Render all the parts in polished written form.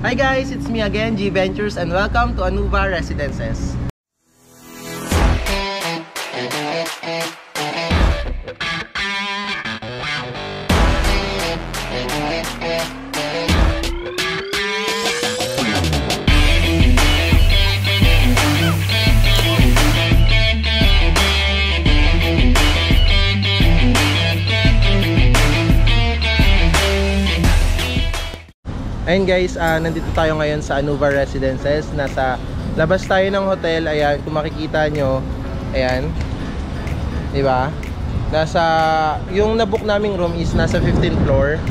Hi guys, it's me again, G Ventures, and welcome to Anuva Residences. Ayun guys, nandito tayo ngayon sa Anuva Residences. Nasa labas tayo ng hotel. Ayan, kung makikita nyo, ayan, diba? Yung nabook naming room is nasa 15th floor.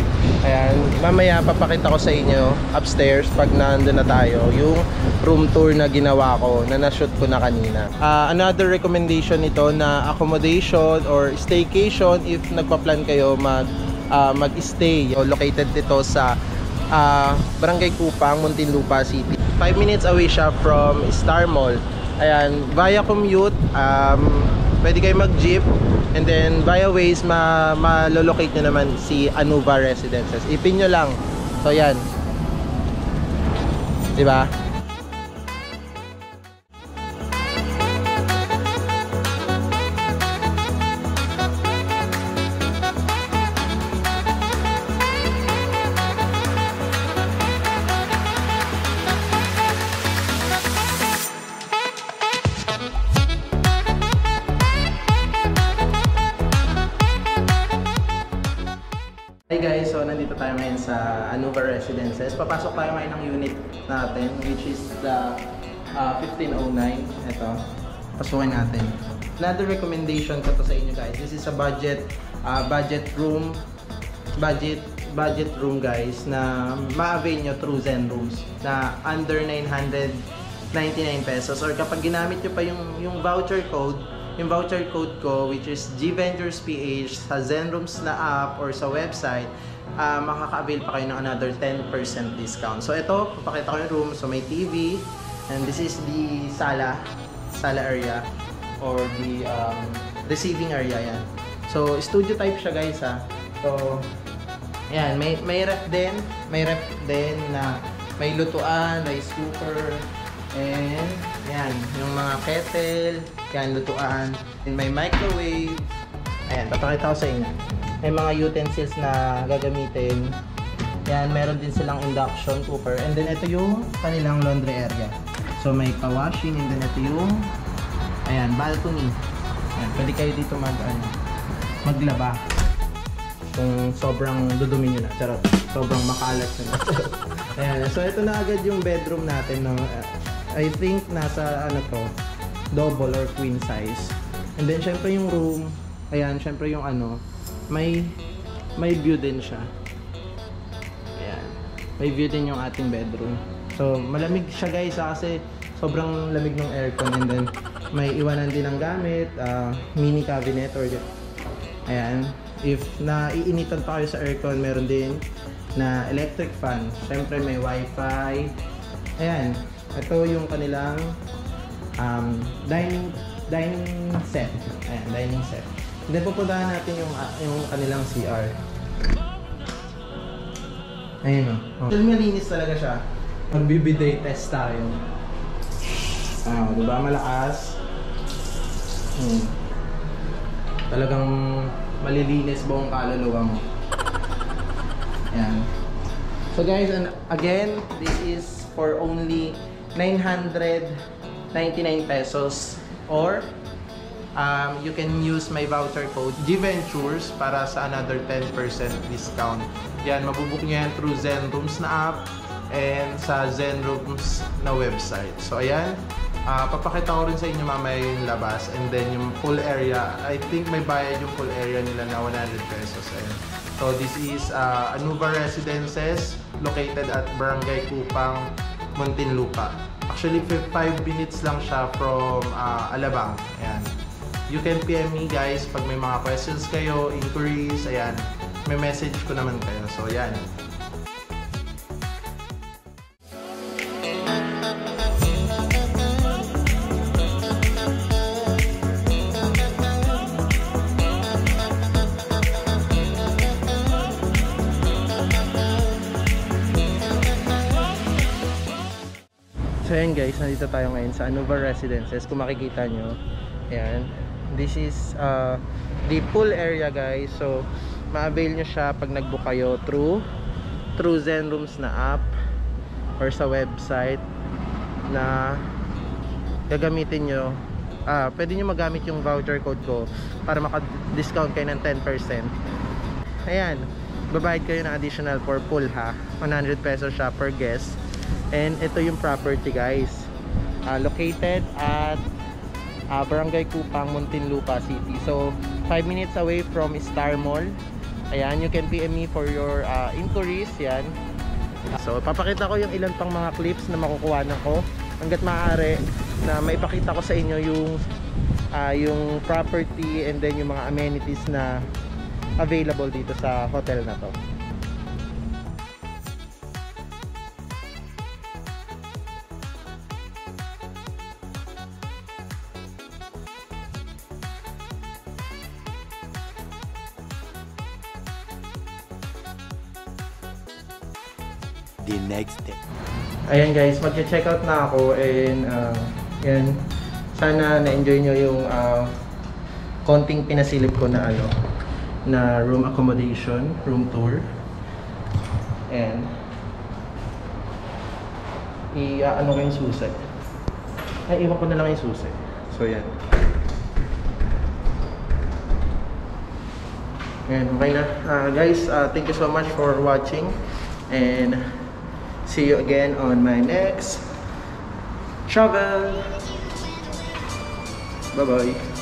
Ayan, mamaya papakita ko sa inyo upstairs pag nandun na tayo yung room tour na ginawa ko, na na-shoot ko na kanina. Another recommendation nito na accommodation or staycation if nagpa-plan kayo mag-stay. Located dito sa Barangay Kupang, Muntinlupa City. 5 minutes away siya from Star Mall. Ayan, via commute, pwede kayo mag-jeep, and then via Waze, malolocate nyo naman si Anuva Residences. Ipin nyo lang. So yan, diba? Hey guys, so nandito tayo ngayon sa Anuva Residences. Papasok tayo ngayon ng unit natin, which is the 1509. Ito, pasukin natin. Another recommendation ko to sa inyo guys. This is a budget room guys, na ma-avail nyo through Zen Rooms na under 999 pesos. Or kapag ginamit nyo pa yung voucher code, yung voucher code ko, which is GVenturesPH, sa Zen Rooms na app or sa website, makaka-avail pa kayo ng another 10% discount. So ito, papakita ko yung room. So may TV, and this is the sala area or the receiving area yan. So studio type siya guys ha. So ayan, may ref din na may lutuan, rice cooker, and yan, yung mga kettle, yan, lutuan, and may microwave. Ayan, papakita ko sa inyo. May mga utensils na gagamitin. Yan, meron din silang induction cooker. And then ito yung kanilang laundry area. So may pa-washing, and then ito yung, ayan, balcony. Ayan, pwede kayo dito maglaba kung sobrang dudumi nyo na. Charot, sobrang makalat na. Ayan, so ito na agad yung bedroom natin ng I think nasa double or queen size. And then syempre yung room, ayan, syempre yung may view din siya. Ayan, may view din yung ating bedroom. So malamig siya guys kasi sobrang lamig ng aircon. And then may iwanan din ng gamit, mini cabinet or ayan, if naiinitan pa kayo sa aircon, meron din na electric fan. Syempre may wifi. Ayan, ito yung kanilang dining set. Ayan, dining set. And then pupuntahan natin yung kanilang CR. Ayun o. Malinis talaga siya. Magbibiday test tayo. Diba? Malakas. Talagang malilinis buong kaluluwa mo. Ayan. So guys, and again, this is for only 999 pesos, or you can use my voucher code GVentures para sa another 10% discount. Yan, mabubook nyo yan through Zen Rooms na app and sa Zen Rooms na website. So ayan, papakita ko rin sa inyo mamaya yung labas, and then yung pool area, I think may bayad yung pool area nila na 100 pesos. Ayan. So this is Anuva Residences, located at Barangay Kupang, Muntinlupa. Actually 5 minutes lang siya from Alabang. Ayan. You can PM me guys pag may mga questions kayo, inquiries. Ayan, may message ko naman kayo. So ayan. So ayan guys, nandito tayo ngayon sa Anuva Residences. Kung makikita nyo, ayan, this is the pool area guys. So ma-avail nyo siya pag nag-book kayo through Zen Rooms na app or sa website na gagamitin nyo. Pwede nyo magamit yung voucher code ko para maka-discount kayo ng 10%. Ayan, babayad kayo ng additional for pool ha, 100 pesos siya per guest. And ito yung property guys, located at Barangay Kupang, Muntinlupa City. So 5 minutes away from Star Mall. Ayan, you can PM me for your inquiries. Yan. So papakita ko yung ilan pang mga clips na makukuha ko hanggat maaari, na maipakita ko sa inyo yung property and then yung mga amenities na available dito sa hotel na to. The next day. Ayan guys, mag-check out na ako and yan, sana na-enjoy nyo yung konting pinasilip ko na na room accommodation, room tour. And ano ko yung susi. Ay, iwan ko na lang yung susi. So yan. Ayan, okay na. Guys, thank you so much for watching and see you again on my next travel. Bye bye.